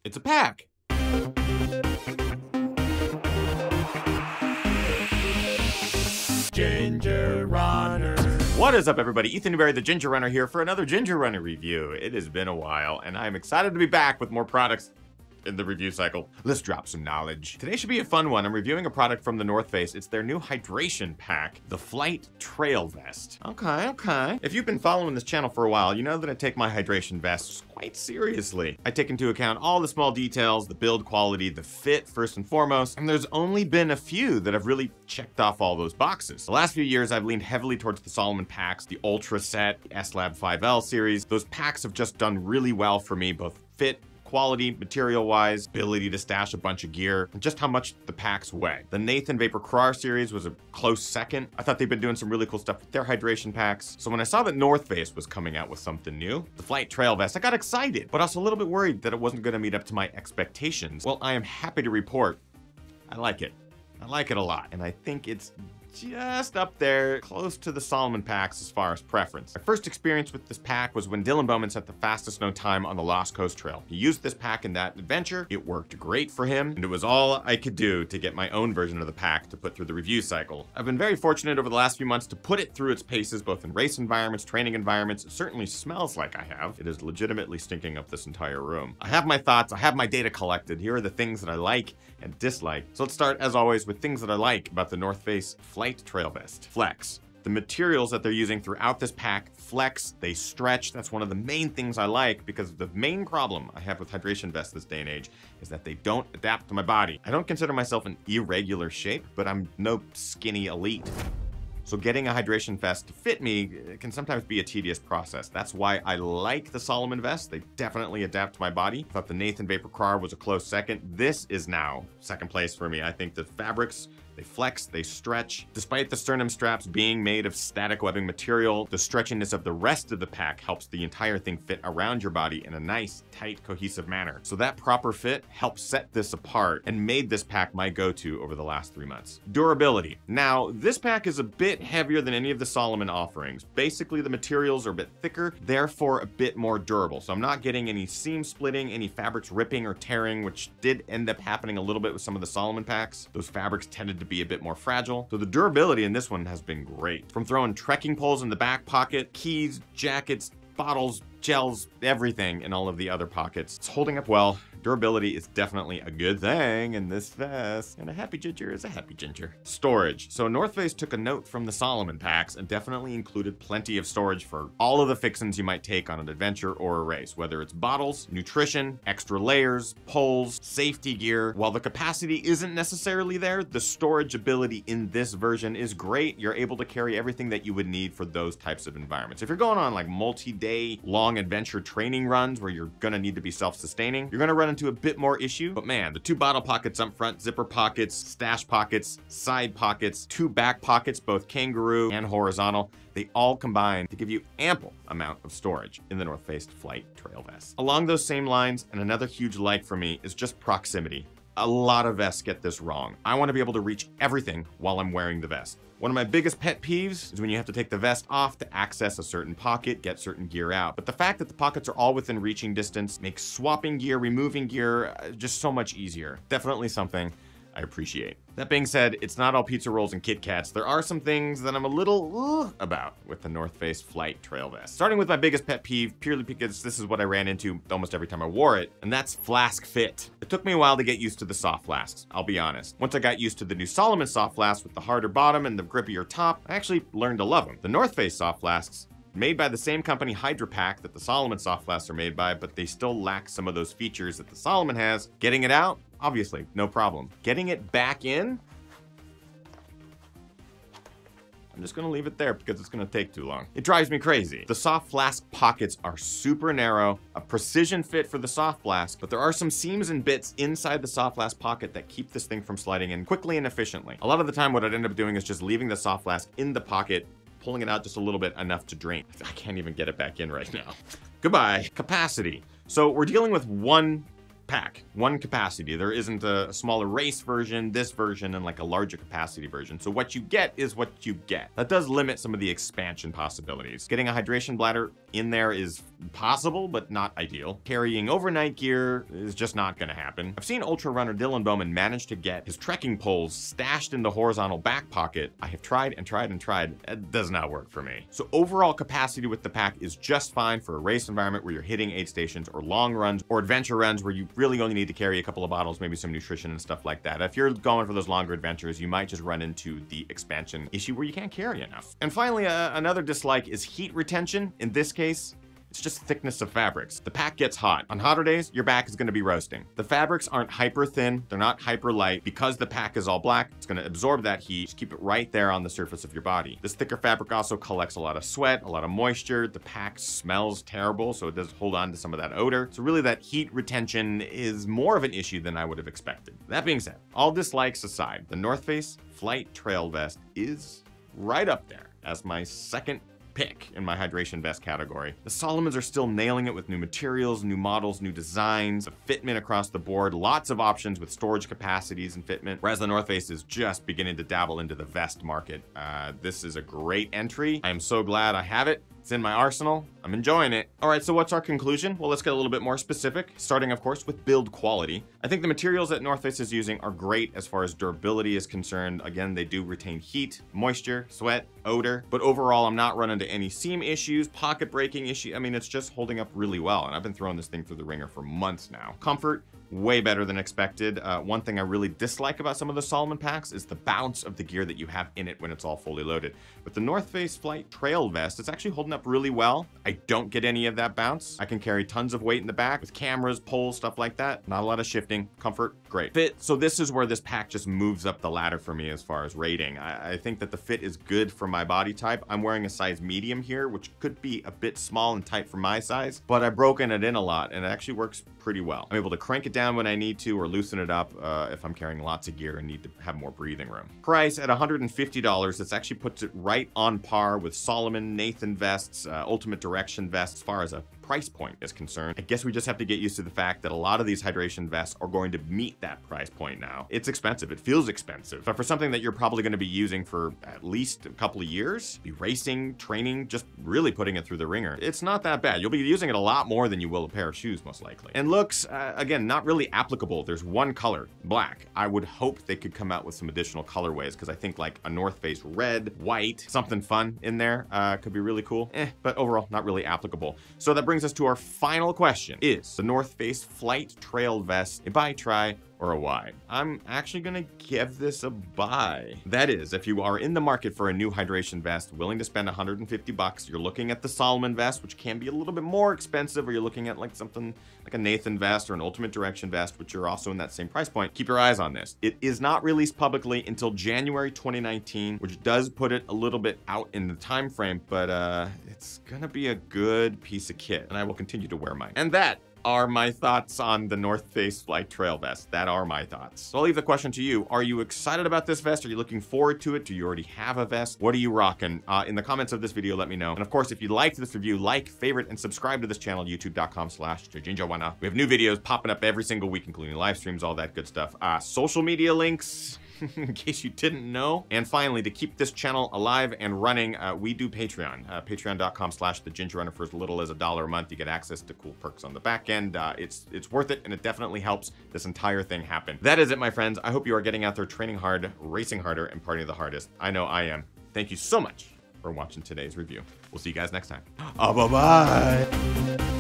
It's a pack. Ginger Runner. What is up, everybody? Ethan Newberry, the Ginger Runner, here for another Ginger Runner review. It has been a while, and I'm excited to be back with more products in the review cycle. Let's drop some knowledge. Today should be a fun one. I'm reviewing a product from the North Face. It's their new hydration pack, the Flight Trail Vest. Okay. If you've been following this channel for a while, you know that I take my hydration vests quite seriously. I take into account all the small details, the build quality, the fit first and foremost, and there's only been a few that have really checked off all those boxes. The last few years, I've leaned heavily towards the Salomon packs, the Ultra Set, the SLAB 5L series. Those packs have just done really well for me, both fit, quality, material-wise, ability to stash a bunch of gear, and just how much the packs weigh. The Nathan Vapor Krar series was a close second. I thought they've been doing some really cool stuff with their hydration packs. So when I saw that North Face was coming out with something new, the Flight Trail Vest, I got excited, but also a little bit worried that it wasn't gonna meet up to my expectations. Well, I am happy to report, I like it. I like it a lot, and I think it's just up there, close to the Salomon packs as far as preference. My first experience with this pack was when Dylan Bowman set the fastest known time on the Lost Coast Trail. He used this pack in that adventure. It worked great for him, and it was all I could do to get my own version of the pack to put through the review cycle. I've been very fortunate over the last few months to put it through its paces, both in race environments, training environments. It certainly smells like I have. It is legitimately stinking up this entire room. I have my thoughts, I have my data collected. Here are the things that I like and dislike. So let's start, as always, with things that I like about the North Face Flight Trail Vest. Flex. The materials that they're using throughout this pack flex, they stretch. That's one of the main things I like, because the main problem I have with hydration vests this day and age is that they don't adapt to my body. I don't consider myself an irregular shape, but I'm no skinny elite. So getting a hydration vest to fit me can sometimes be a tedious process. That's why I like the Salomon vest. They definitely adapt to my body. I thought the Nathan Vapor Krar was a close second. This is now second place for me. I think the fabrics, they flex, they stretch. Despite the sternum straps being made of static webbing material, the stretchiness of the rest of the pack helps the entire thing fit around your body in a nice, tight, cohesive manner. So that proper fit helps set this apart and made this pack my go-to over the last 3 months. Durability. Now, this pack is a bit heavier than any of the Salomon offerings. Basically, the materials are a bit thicker, therefore a bit more durable. So I'm not getting any seam splitting, any fabrics ripping or tearing, which did end up happening a little bit with some of the Salomon packs. Those fabrics tended to be a bit more fragile. So the durability in this one has been great. From throwing trekking poles in the back pocket, keys, jackets, bottles, gels, everything in all of the other pockets. It's holding up well. Durability is definitely a good thing in this vest, and a happy ginger is a happy ginger. Storage. So North Face took a note from the Salomon packs and definitely included plenty of storage for all of the fixins you might take on an adventure or a race, whether it's bottles, nutrition, extra layers, poles, safety gear. While the capacity isn't necessarily there, the storage ability in this version is great. You're able to carry everything that you would need for those types of environments. If you're going on like multi-day long adventure training runs where you're gonna need to be self-sustaining, you're gonna run into a bit more issue. But man, the 2 bottle pockets up front, zipper pockets, stash pockets, side pockets, 2 back pockets, both kangaroo and horizontal, they all combine to give you ample amount of storage in the North Face Flight Trail Vest. Along those same lines, and another huge like for me, is just proximity. A lot of vests get this wrong. I want to be able to reach everything while I'm wearing the vest. One of my biggest pet peeves is when you have to take the vest off to access a certain pocket, get certain gear out. But the fact that the pockets are all within reaching distance makes swapping gear, removing gear, just so much easier. Definitely something I appreciate. That being said, it's not all pizza rolls and Kit Kats. There are some things that I'm a little about with the North Face Flight Trail Vest. Starting with my biggest pet peeve, purely because this is what I ran into almost every time I wore it, and that's flask fit. It took me a while to get used to the soft flasks, I'll be honest. Once I got used to the new Salomon soft flasks with the harder bottom and the grippier top, I actually learned to love them. The North Face soft flasks, made by the same company Hydra Pack that the Salomon soft flasks are made by, but they still lack some of those features that the Salomon has. Getting it out, obviously, no problem. Getting it back in, I'm just gonna leave it there because it's gonna take too long. It drives me crazy. The soft flask pockets are super narrow, a precision fit for the soft flask, but there are some seams and bits inside the soft flask pocket that keep this thing from sliding in quickly and efficiently. A lot of the time what I'd end up doing is just leaving the soft flask in the pocket, pulling it out just a little bit, enough to drain. I can't even get it back in right now. Goodbye. Capacity. So we're dealing with one pack, one capacity. There isn't a smaller race version, this version, and like a larger capacity version. So what you get is what you get. That does limit some of the expansion possibilities. Getting a hydration bladder in there is possible, but not ideal. Carrying overnight gear is just not gonna happen. I've seen ultra runner Dylan Bowman manage to get his trekking poles stashed in the horizontal back pocket. I have tried and tried and tried. It does not work for me. So overall capacity with the pack is just fine for a race environment where you're hitting aid stations or long runs or adventure runs where you really only need to carry a couple of bottles, maybe some nutrition and stuff like that. If you're going for those longer adventures, you might just run into the expansion issue where you can't carry enough. And finally, another dislike is heat retention. In this case, it's just thickness of fabrics. The pack gets hot. On hotter days, your back is gonna be roasting. The fabrics aren't hyper thin, they're not hyper light. Because the pack is all black, it's gonna absorb that heat, just keep it right there on the surface of your body. This thicker fabric also collects a lot of sweat, a lot of moisture. The pack smells terrible, so it does hold on to some of that odor. So really that heat retention is more of an issue than I would have expected. That being said, all dislikes aside, the North Face Flight Trail Vest is right up there as my second pick in my hydration vest category. The Salomons are still nailing it with new materials, new models, new designs, the fitment across the board, lots of options with storage capacities and fitment, whereas the North Face is just beginning to dabble into the vest market. This is a great entry. I am so glad I have it. It's in my arsenal. I'm enjoying it. All right, so what's our conclusion? Well, let's get a little bit more specific, starting, of course, with build quality. I think the materials that North Face is using are great as far as durability is concerned. Again, they do retain heat, moisture, sweat, odor, but overall, I'm not running into any seam issues, pocket breaking issue. I mean, it's just holding up really well, and I've been throwing this thing through the ringer for months now. Comfort, way better than expected. One thing I really dislike about some of the Salomon packs is the bounce of the gear that you have in it when it's all fully loaded. With the North Face Flight Trail Vest, it's actually holding up really well. I don't get any of that bounce. I can carry tons of weight in the back with cameras, poles, stuff like that. Not a lot of shifting. Comfort, great. Fit, so this is where this pack just moves up the ladder for me as far as rating. I think that the fit is good for my body type. I'm wearing a size medium here, which could be a bit small and tight for my size, but I've broken it in a lot and it actually works pretty well. I'm able to crank it down when I need to or loosen it up if I'm carrying lots of gear and need to have more breathing room. Price at $150, this actually puts it right on par with Salomon, Nathan vests, Ultimate Direction vests as far as a price point is concerned. I guess we just have to get used to the fact that a lot of these hydration vests are going to meet that price point now. It's expensive, it feels expensive, but for something that you're probably going to be using for at least a couple of years, be racing, training, just really putting it through the ringer, it's not that bad. You'll be using it a lot more than you will a pair of shoes, most likely. And looks, again, not really applicable. There's one color, black. I would hope they could come out with some additional colorways because I think like a North Face red, white, something fun in there could be really cool. But overall, not really applicable. So that brings us to our final question. Is the North Face Flight Trail Vest a buy, try, or a why? I'm actually gonna give this a buy. That is, if you are in the market for a new hydration vest, willing to spend 150 bucks, you're looking at the Salomon vest, which can be a little bit more expensive, or you're looking at like something like a Nathan vest or an Ultimate Direction vest, which are also in that same price point, keep your eyes on this. It is not released publicly until January 2019, which does put it a little bit out in the time frame, but it's gonna be a good piece of kit, and I will continue to wear mine. And that are my thoughts on the North Face Flight Trail Vest. That are my thoughts. So I'll leave the question to you. Are you excited about this vest? Are you looking forward to it? Do you already have a vest? What are you rocking? In the comments of this video, let me know. And of course, if you liked this review, like, favorite, and subscribe to this channel, youtube.com/JajinjaWanna. We have new videos popping up every single week, including live streams, all that good stuff. Social media links, in case you didn't know. And finally, to keep this channel alive and running, we do Patreon. Patreon.com/TheGingerRunner. For as little as $1 a month, you get access to cool perks on the back end. It's worth it, and it definitely helps this entire thing happen. That is it, my friends. I hope you are getting out there, training hard, racing harder, and partying the hardest. I know I am. Thank you so much for watching today's review. We'll see you guys next time. Bye-bye.